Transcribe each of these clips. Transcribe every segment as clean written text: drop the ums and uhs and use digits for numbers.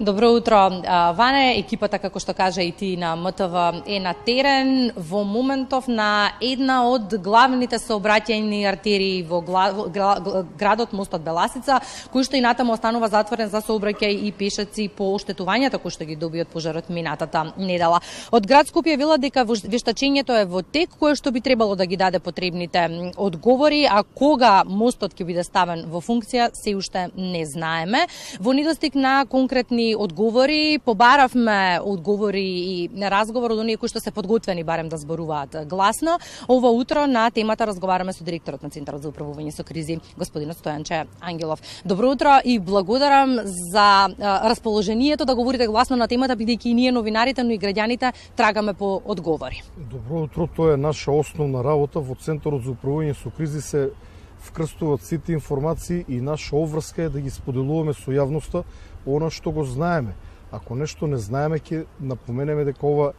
Добро утро, Ване. Екипата, како што кажа и ти на МТВ, е на терен во моментов на една од главните сообраќајни артерии во градот Мостот Беласица, кој што и натаму останува затворен за сообраќај и пешаци по оштетувањата кои што ги доби од пожарот минатата недела. Од град Скопје велат дека вештачењето е во тек, кое што би требало да ги даде потребните одговори, а кога мостот ќе биде ставен во функција, се уште не знаеме. Во недостиг на конкретни одговори, побаравме одговори и на разговор од оние кои што се подготвени барем да зборуваат гласно. Ова утро на темата разговараме со директорот на Центарот за управување со кризи, господинот Стојанче Ангелов. Добро утро и благодарам за расположението да говорите гласно на темата, бидејќи и ние новинарите, но и граѓаните трагаме по одговори. Добро утро, тоа е наша основна работа. Во Центарот за управување со кризи се вкрстуваат сите информации и наша обврска е да ги споделуваме со јавноста она што го знаеме. Ако нешто не знаеме, ќе напоменеме дека ова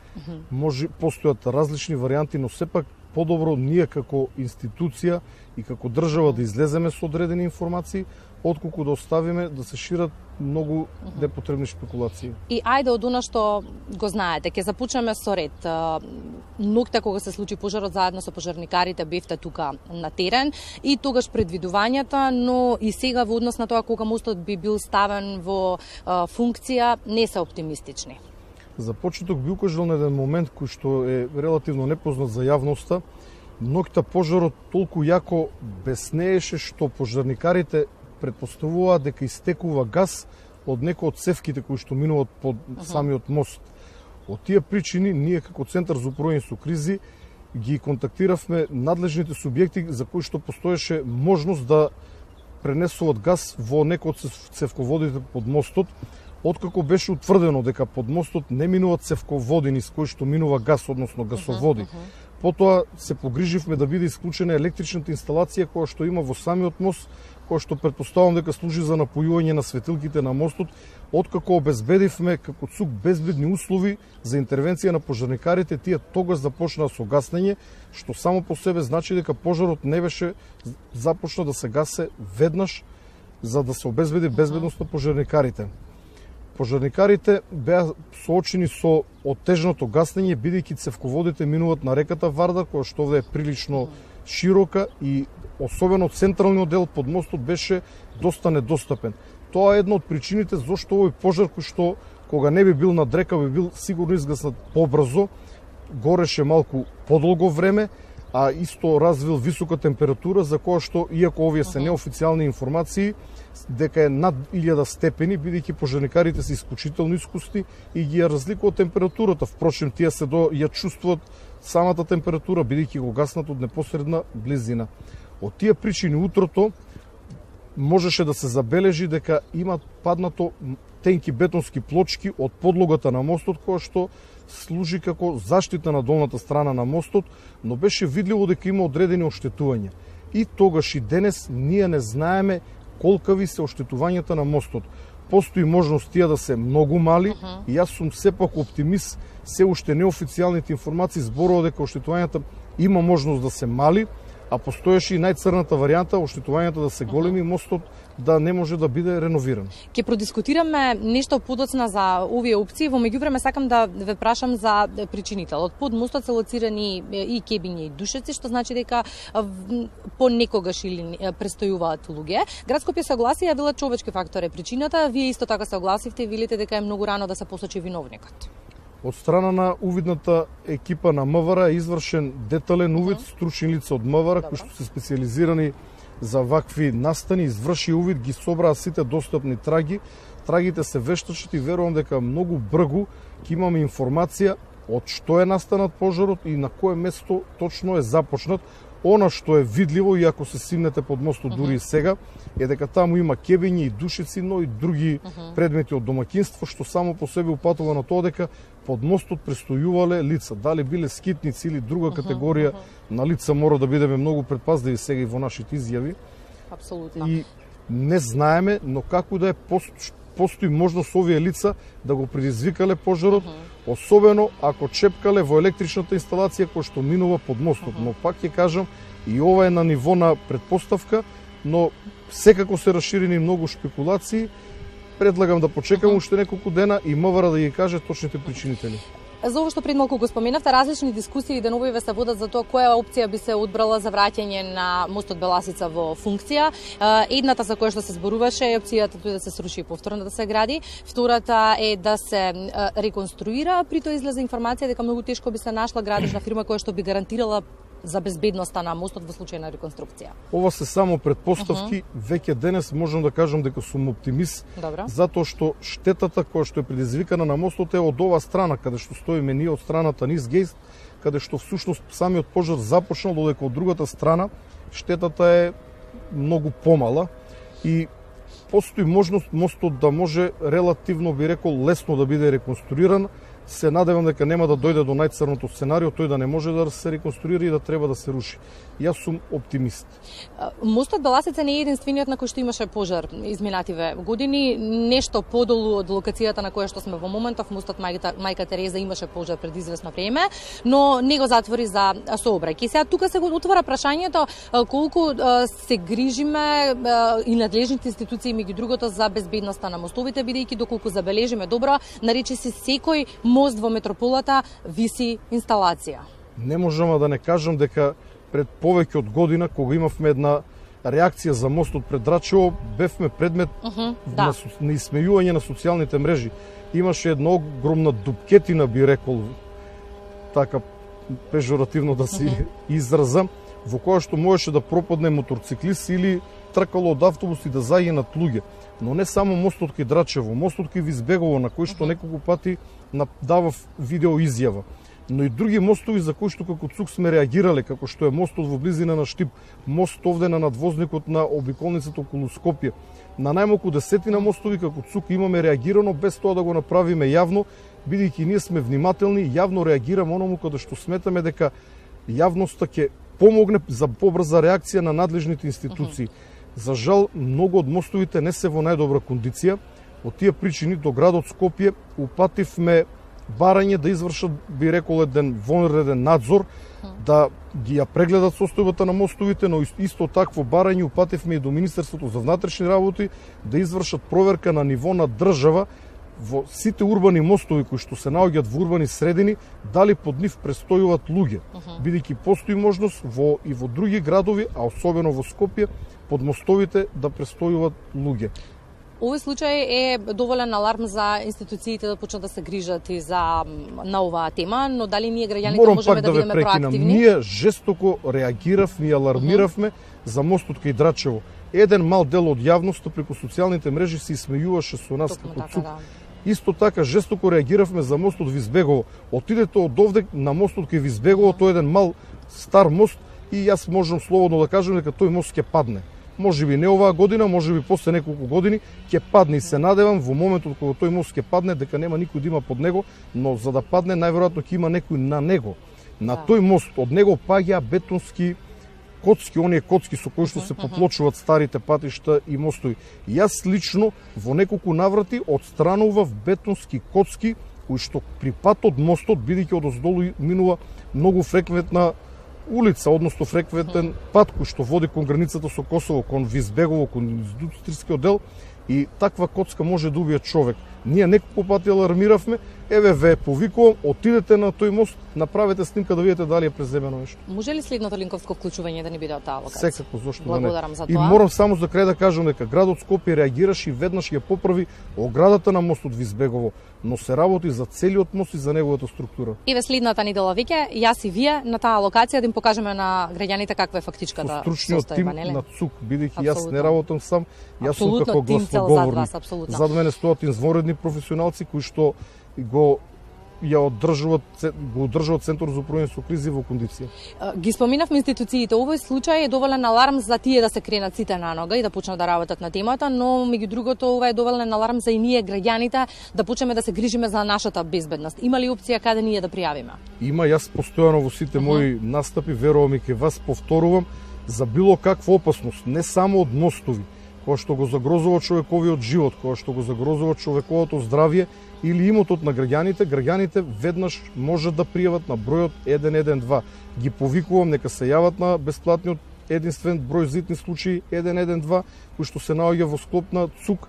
може постојат различни варијанти, но сепак подобро ние како институција и како држава да излеземе со одредени информации, отколку да оставиме да се шират многу непотребни шпекулации. И ајде од она што го знаете, ќе започнеме со ред. Ноќта кога се случи пожарот, заедно со пожарникарите бевте тука на терен и тогаш предвидувањата, но и сега во однос на тоа кога мостот би бил ставен во функција, не се оптимистични. За почеток би укажал на еден момент кој што е релативно непознат за јавноста. Ноќта пожарот толку јако беснееше што пожарникарите предпоставуваат дека истекува газ од некој од цевките кои што минуваат под самиот мост. Од тие причини ние како Центар за управување со кризи ги контактиравме надлежните субјекти за кои што постоеше можност да пренесуваат газ во некој од цевководите под мостот. Откако беше утврдено дека под мостот не минуваат цевководи низ кои што минува газ, односно гасоводи, потоа се погриживме да биде исклучена електричната инсталација која што има во самиот мост, која што предпоставам дека служи за напојување на светилките на мостот, откако обезбедивме како ЦУК безбедни услови за интервенција на пожарникарите, тие тогаш започнаа со гаснење, што само по себе значи дека пожарот не беше започна да се гасе веднаш за да се обезбеди безбедност на пожарникарите. Пожарникарите беа соочени со оттежното гаснење, бидејќи цевководите минуваат на реката Вардар, која што овде е прилично широка и особено централниот дел под мостот беше доста недостапен. Тоа е една од причините зашто овој пожар кој што кога не би бил над река би бил сигурно изгаснат побрзо, гореше малку подолго време, а исто развил висока температура за која што, иако овие се неофицијални информации, дека е над 1000 степени, бидејќи пожарникарите се исклучително искусни и ги ја разликуваат температурата. Впрочем, тие се ја чувствуваат самата температура, бидејќи го гаснат од непосредна близина. Од тие причини утрото можеше да се забележи дека има паднато тенки бетонски плочки од подлогата на мостот, која што служи како заштита на долната страна на мостот, но беше видливо дека има одредени оштетувања. И тогаш и денес ние не знаеме колкави се оштетувањата на мостот. Постои можност тие да се многу мали и јас сум сепак оптимист, се уште неофицијалните информации зборува дека оштетувањата има можност да се мали, а постоеше и најцрната варијанта оштетувањата да се големи, мостот да не може да биде реновиран. Ќе продискутираме нешто подоцна за овие опции, во меѓувреме сакам да ве прашам за причинителот. Под мостот се лоцирани и кебиња и душеци, што значи дека понекогаш или престојуваат луѓе. Град Скопје се огласи и велат човечки фактор е причината, вие исто така се огласивте и велите дека е многу рано да се посочи виновникот. Од страна на увидната екипа на МВР е извршен детален увид, стручни лица од МВР кои што се специјализирани за вакви настани, изврши увид, ги собраа сите достапни траги. Трагите се вештачат и верувам дека многу бргу ќе имаме информација од што е настанат пожарот и на кое место точно е започнат. Она што е видливо, и ако се симнете под мостот дури и сега, е дека таму има кебиња и душици, но и други предмети од домаќинство, што само по себе упатува на тоа дека под мостот престојувале лица. Дали биле скитници или друга категорија на лица, мора да бидеме многу предпазливи сега и во нашите изјави. Апсолутно. И не знаеме, но како да е постои можност овие лица да го предизвикале пожарот, особено ако чепкале во електричната инсталација која што минува под мостот. Но пак ќе кажам, и ова е на ниво на предпоставка, но секако се расширени многу шпекулации предлагам да почекам уште неколку дена и МВР да ги каже точните причинители. За ово што пред малку го споменавте, различни дискусии деновиве се водат за тоа која опција би се одбрала за враќање на мостот Беласица во функција. Едната за која што се зборуваше е опцијата тој да се сруши и повторно да се гради. Втората е да се реконструира, при тоа излезе информација дека многу тешко би се нашла градежна фирма која што би гарантирала за безбедноста на мостот во случај на реконструкција. Ова се само предпоставки, веќе денес можам да кажам дека сум оптимист, затоа што штетата која што е предизвикана на мостот е од ова страна, каде што стоиме ние од страната низ Гејст, каде што всушност самиот пожар започнал, додека од другата страна штетата е многу помала и постои можност мостот да може релативно, би рекол, лесно да биде реконструиран. Се надевам дека нема да дојде до најцрното сценарио, тој да не може да се реконструира и да треба да се руши. Јас сум оптимист. Мостот Беласица не е единствениот на кој што имаше пожар изминативе години. Нешто подолу од локацијата на која што сме во моментов, мостот Мајка Тереза имаше пожар пред известно време, но не го затвори за сообраќај. Сега тука се го отвара прашањето колку се грижиме и надлежните институции меѓу другото за безбедноста на мостовите, бидејќи доколку забележиме добро, нарече се секој мост во метрополата виси инсталација. Не можам да не кажам дека пред повеќе од година, кога имавме една реакција за мостот пред Драчево, бевме предмет на исмејување на социјалните мрежи. Имаше една огромна дупкетина, би рекол, така пежоративно да се изразам, во која што можеше да пропадне моторциклист или тркало од автобус и да загинат луѓе. Но не само мостот кај Драчево, мостот кај Визбегово, на кој што неколку пати давав видео изјава, но и други мостови за кои што како ЦУК сме реагирале, како што е мостот во близина на Штип, мост овде на надвозникот на обиколницата околу Скопје. На најмалку десетина мостови како ЦУК имаме реагирано без тоа да го направиме јавно, бидејќи ние сме внимателни, јавно реагираме оному каде што сметаме дека јавноста ќе помогне за побрза реакција на надлежните институции. За жал, многу од мостовите не се во најдобра кондиција. Од тие причини до градот Скопје упативме барање да извршат, би рекол, еден вонреден надзор, да ги ја прегледат состојбата на мостовите, но исто такво барање упативме и до Министерството за внатрешни работи да извршат проверка на ниво на држава во сите урбани мостови кои што се наоѓаат во урбани средини, дали под нив престојуваат луѓе, бидејќи постои можност и во други градови, а особено во Скопје, под мостовите да престојуваат луѓе. Овој случај е доволен аларм за институциите да почнат да се грижат и на оваа тема, но дали ние граѓаните можеме да бидеме проактивни? Ние жестоко реагиравме и алармиравме за мостот кај Драчево. Еден мал дел од јавноста преку социјалните мрежи се исмејуваше со нас како ЦУК. Исто така жестоко реагиравме за мостот Визбегово. Отидете од овде на мостот кај Визбегово, тој е еден мал стар мост и јас можам слободно да кажам дека тој мост ќе падне. Може би не оваа година, може би после неколку години ќе падне и се надевам во моментот кога тој мост ќе падне дека нема никој да има под него, но за да падне најверојатно ќе има некој на него. На тој мост од него паѓа бетонски коцки, оние коцки со кои што се поплочуваат старите патишта и мостови. Јас лично во неколку наврати отстранував бетонски коцки кои што при патот мостот, бидејќи одоздолу минува многу фреквентна улица, односно фреквентен пат кој што води кон границата со Косово, кон Визбегово, кон индустријскиот дел, и таква коцка може да убие човек. Ние неколку пати алармиравме, еве ве повикувам, отидете на тој мост, направете снимка да видите дали е преземено нешто. Може ли следното линковско вклучување да ни биде од таа локација? Секако, зошто да не. Благодарам за тоа. И морам само за крај да кажам дека градот Скопје реагираше и веднаш ја поправи оградата на мостот Визбегово, но се работи за целиот мост и за неговата структура. Еве следната недела веќе, јас и вие на таа локација да им покажеме на граѓаните каква е фактичката состојба, стручниот тим на ЦУК, бидејќи јас не работам сам, јас сум како гласноговорник. Зад мене стоат извонредни професионалци кои што го одржуват Центар за управување со кризи во кондиција. Ги споминавме институциите. Овој случај е доволен аларм за тие да се кренат сите на нога и да почнат да работат на темата, но меѓу другото ова е доволен аларм за и ние граѓаните да почнеме да се грижиме за нашата безбедност. Има ли опција каде ние да пријавиме? Има, јас постојано во сите мои настапи, верувам и ке вас повторувам, за било каква опасност, не само од мостови, која што го загрозува човековиот живот, која што го загрозува човековото здравје или имотот на граѓаните веднаш можат да пријават на бројот 112. Ги повикувам нека се јават на бесплатниот единствен број за итни случаи 112, кој што се наоѓа во склоп на ЦУК,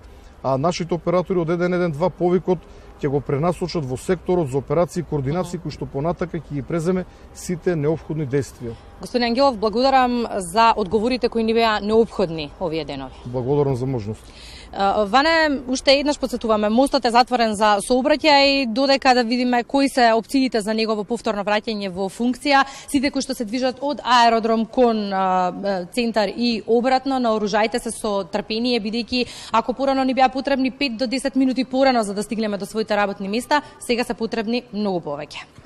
а нашите оператори од 112 повикот ќе го пренасочат во секторот за операции и координации кои што понатака ќе ги преземе сите неопходни действија. Господин Ангелов, благодарам за одговорите кои ни беа неопходни овие денови. Благодарам за можност. Ване, уште еднаш подсетуваме, мостот е затворен за сообраќај, додека да видиме кои се опциите за негово повторно враќање во функција. Сите кои што се движат од аеродром кон центар и обратно, наоружајте се со трпение, бидејќи ако порано ни беа потребни 5 до 10 минути порано за да стигнеме до своите работни места, сега се потребни многу повеќе.